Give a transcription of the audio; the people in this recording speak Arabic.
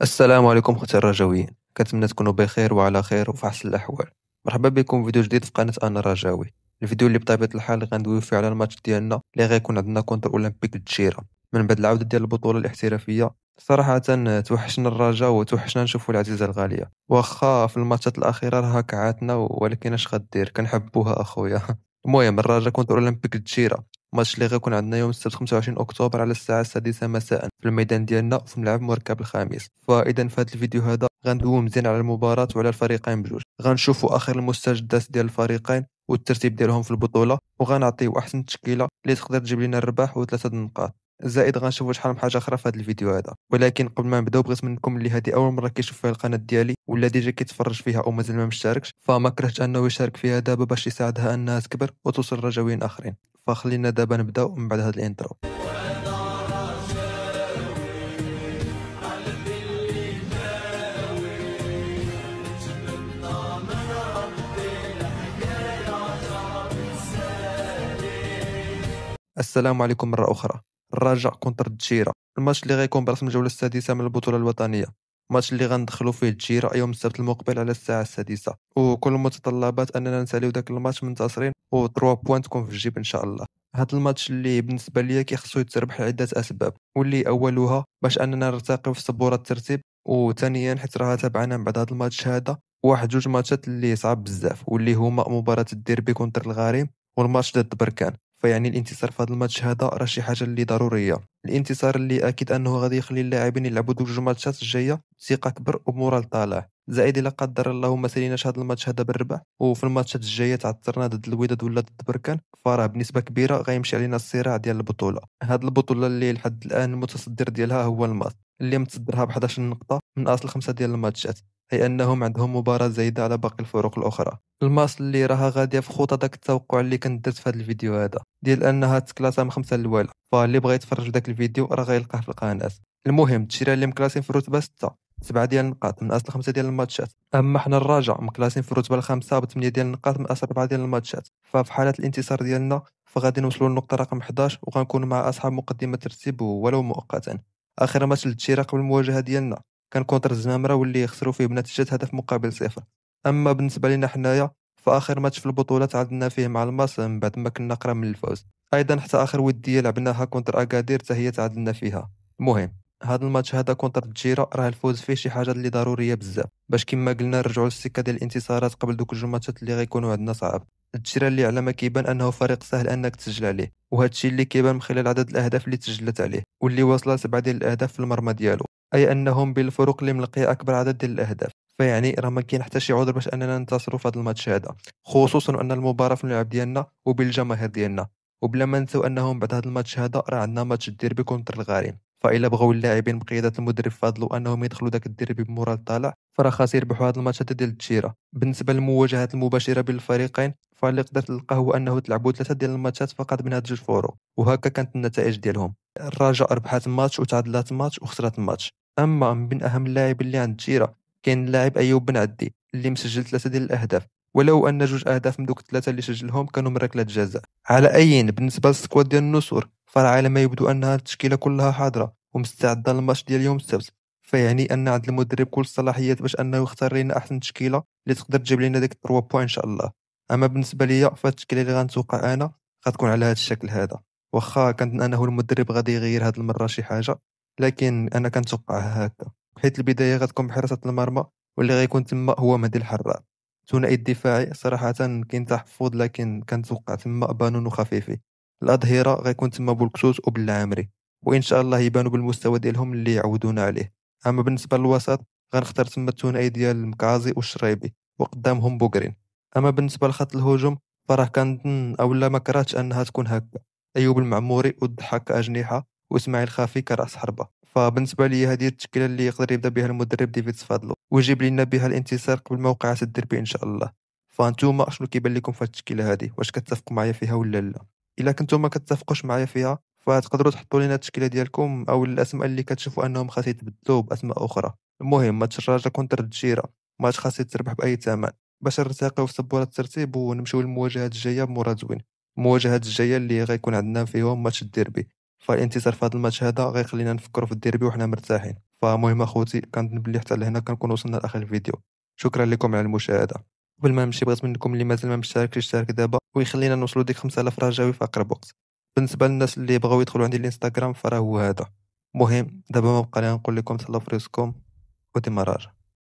السلام عليكم خوتي الرجاويين. كنتمنى تكونوا بخير وعلى خير وفي احسن الاحوال. مرحبا بكم في فيديو جديد في قناه انا رجاوي. الفيديو اللي بطبيعه الحال غندويو فيه على الماتش ديالنا اللي غيكون عندنا كونتر اولمبيك الجزيره من بعد العوده ديال البطوله الاحترافيه. صراحه توحشنا الرجاء وتوحشنا نشوفوا العزيزه الغاليه، واخا في الماتشات الاخيره راه كعاتنا، ولكن اش غدير كنحبوها اخويا. المهم الرجاء كونتر اولمبيك الجزيره، ماتش اللي غيكون عندنا يوم السبت 25 اكتوبر على الساعه السادسة مساء في الميدان ديالنا في ملعب مركب الخامس. فاذا في هذا الفيديو هذا غندويو مزيان على المباراه وعلى الفريقين بجوج، غنشوفوا اخر المستجدات ديال الفريقين والترتيب ديالهم في البطوله، وغنعطيو احسن تشكيله اللي تقدر تجيب لنا الرباح وثلاثه النقاط. زائد غنشوفوا شحال من حاجه اخرى في هذا الفيديو هذا. ولكن قبل ما نبداو بغيت منكم اللي هذه اول مره كيشوف فيها القناه ديالي ولا ديجا كيتفرج فيها او مازال ما مشتركش، فما كرهت انه يشارك فيها دابا باش يساعدها انها تكبر وتوصل رجاويين اخرين. فخلينا دابا نبداو من بعد هذا الانترو. السلام عليكم مرة أخرى. الرجاء كونتر الجيرة، الماتش اللي غيكون برسم الجولة السادسة من البطولة الوطنية، الماتش اللي غندخلو فيه الجيرة يوم السبت المقبل على الساعة السادسة، وكل المتطلبات أننا نساليو داك الماتش من تصرين و 3 بوان تكون في الجيب إن شاء الله. هاد الماتش اللي بالنسبة ليا كيخصو يتربح لعدة أسباب، واللي أولها باش أننا نرتقيو في سبورة الترتيب، وثانيا حيت راه تابعنا من بعد هاد الماتش هذا واحد جوج ماتشات اللي صعاب بزاف، واللي هما مباراة الديربي كونتر الغريم والماتش ضد بركان. فيعني الانتصار في هذا الماتش هذا راه شي حاجه اللي ضروريه، الانتصار اللي اكيد انه غادي يخلي اللاعبين يلعبوا دوك جوج ماتشات الجايه ثقه كبر ومورال طالع. زائد الا قدر الله ما ساليناش هذا الماتش هذا بالربح، وفي الماتشات الجايه تعثرنا ضد الوداد ولا ضد بركان، فراه بنسبه كبيره غيمشي علينا الصراع ديال البطوله. هذه البطوله اللي لحد الان المتصدر ديالها هو الماس، اللي متصدرها ب 11 نقطه من اصل خمسه ديال الماتشات، اي انهم عندهم مباراه زايده على باقي الفرق الاخرى. الماس اللي راها غاديه في خطى داك التوقع اللي كنت درت في هذا الفيديو هذا ديال انها تكلاسا من خمسه الاولى، فاللي بغى يتفرج في داك الفيديو راه غيلقاه في القناه. المهم التشيره اللي مكلاسين في الرتبه 6 7 ديال النقاط من اصل خمسه ديال الماتشات، اما حنا الرجاء مكلاسين في الرتبه الخامسه ب 8 ديال النقاط من اصل 4 ديال الماتشات. ففي حاله الانتصار ديالنا فغادي نوصلوا للنقطه رقم 11 وغنكونوا مع اصحاب مقدمه الترتيب ولو مؤقتا. اخر ماتش للتشيره قبل المواجهه ديالنا كان كونتر الزمامره واللي خسروا فيه بنتيجه هدف مقابل صفر. اما بالنسبه لنا حنايا فاخر ماتش في البطوله تعادلنا فيه مع الماس من بعد ما كنا قراب من الفوز. ايضا حتى اخر وديه لعبناها كونتر اكادير حتى هي تعادلنا فيها. المهم هذا الماتش هذا كونتر الجيرة راه الفوز فيه شي حاجه اللي ضروريه بزاف باش كما قلنا نرجعوا للسكه ديال الانتصارات قبل دوك الجوج ماتشات اللي غيكونوا عندنا صعاب. الجيرة اللي على ما كيبان انه فريق سهل انك تسجل عليه، وهذا الشيء اللي كيبان من خلال عدد الاهداف اللي تسجلت عليه واللي واصله 7 ديال الاهداف في المرمى ديالو، اي انهم بين الفرق اللي ملقيه اكبر عدد ديال الاهداف. فيعني راه ما كاين حتى شي عذر باش اننا ننتصروا في هذا الماتش هذا، خصوصا ان المباراه في الملعب ديالنا وبالجماهير ديالنا. وبلا ما نساو انهم بعد هذا الماتش هذا راه عندنا ماتش الديربي كونتر الغريم، فإلا بغاو اللاعبين بقيادة المدرب فاضلوا انهم يدخلوا داك الديربي بمورال طالع فراه خاص يربحوا هذا الماتش هذا ديال التشيره. بالنسبه للمواجهات المباشره بين الفريقين فاللي قدرت تلقاه هو انه تلعبوا ثلاثه ديال الماتشات فقط من هاد جوج فروق، وهكا كانت النتائج ديالهم. الرجاء ربحات ماتش وتعادلات ماتش وخسرت ماتش. اما من اهم اللاعبين اللي عند التشيره كاين اللاعب ايوب بن عدي اللي مسجل ثلاثه ديال الاهداف، ولو ان جوج اهداف من دوك الثلاثه اللي سجلهم كانوا من ركله جزاء. على اي بالنسبه للسكواد ديال النسور فراه على ما يبدو انها التشكيله كلها حاضره ومستعده للماتش ديال يوم السبت. فيعني ان عند المدرب كل الصلاحيات باش انه يختار لنا احسن تشكيله اللي تقدر تجيب لنا ديك 3 بوين ان شاء الله. اما بالنسبه ليا فالتشكيله اللي غنتوقع انا غتكون على هذا الشكل هذا، واخا كنظن انه المدرب غادي يغير هذه المره شي حاجه، لكن انا كنتوقعها هكا. حيت البدايه غتكون بحراسه المرمى واللي غيكون تما هو مهدي الحرار. ثنائي الدفاعي صراحه كاين تحفظ، لكن كنتوقع تما بانون وخفيفي. الاظهره غيكون تما بولكسوس وبالعامري، وان شاء الله يبانوا بالمستوى ديالهم اللي يعودونا عليه. اما بالنسبه للوسط غنختار تما الثنائي ديال مكازي والشريبي وقدامهم بوغرين. اما بالنسبه لخط الهجوم فراه كنظن اولا ما كرهتش انها تكون هكا، ايوب المعموري والضحاك كاجنحه واسماعيل خافي كراس حربه. فبالنسبه لي هذه التشكيله اللي يقدر يبدا بها المدرب ديفيد سفادلو ويجيب لنا بها الانتصار قبل موقعة الديربي ان شاء الله. فانتوما شنو كيبان لكم في هذه التشكيله هذه؟ واش كتفقوا معايا فيها ولا لا؟ الا كنتم ما كتفقوش معايا فيها فتقدروا تحطوا لنا التشكيله ديالكم او الاسماء اللي كتشوفوا انهم خاص يتبدلوا باسماء اخرى. المهم ماتش الرجاء كونتر الجزيره ماتش خاص يتربح باي ثمن باش نرتقيو في سبوره الترتيب ونمشيو للمواجهات الجايه بمورال زوين. المواجهات الجايه اللي غيكون عندنا فيهم ماتش الديربي، فالانتصار في هذا الماتش هذا غيخلينا نفكروا في الديربي وحنا مرتاحين. فمهم اخوتي، كنظن بلي حتى لهنا كنكون وصلنا لاخر الفيديو. شكرا لكم على المشاهده. قبل ما نمشي بغيت منكم اللي مازال ما مشتركش يشترك دابا ويخلينا نوصلوا ديك 5000 رجاوي في اقرب وقت. بالنسبه للناس اللي بغاو يدخلوا عندي الانستغرام فراه هو هذا. مهم دابا ما بقى لي نقول لكم تهلاو في راسكم وديمارار.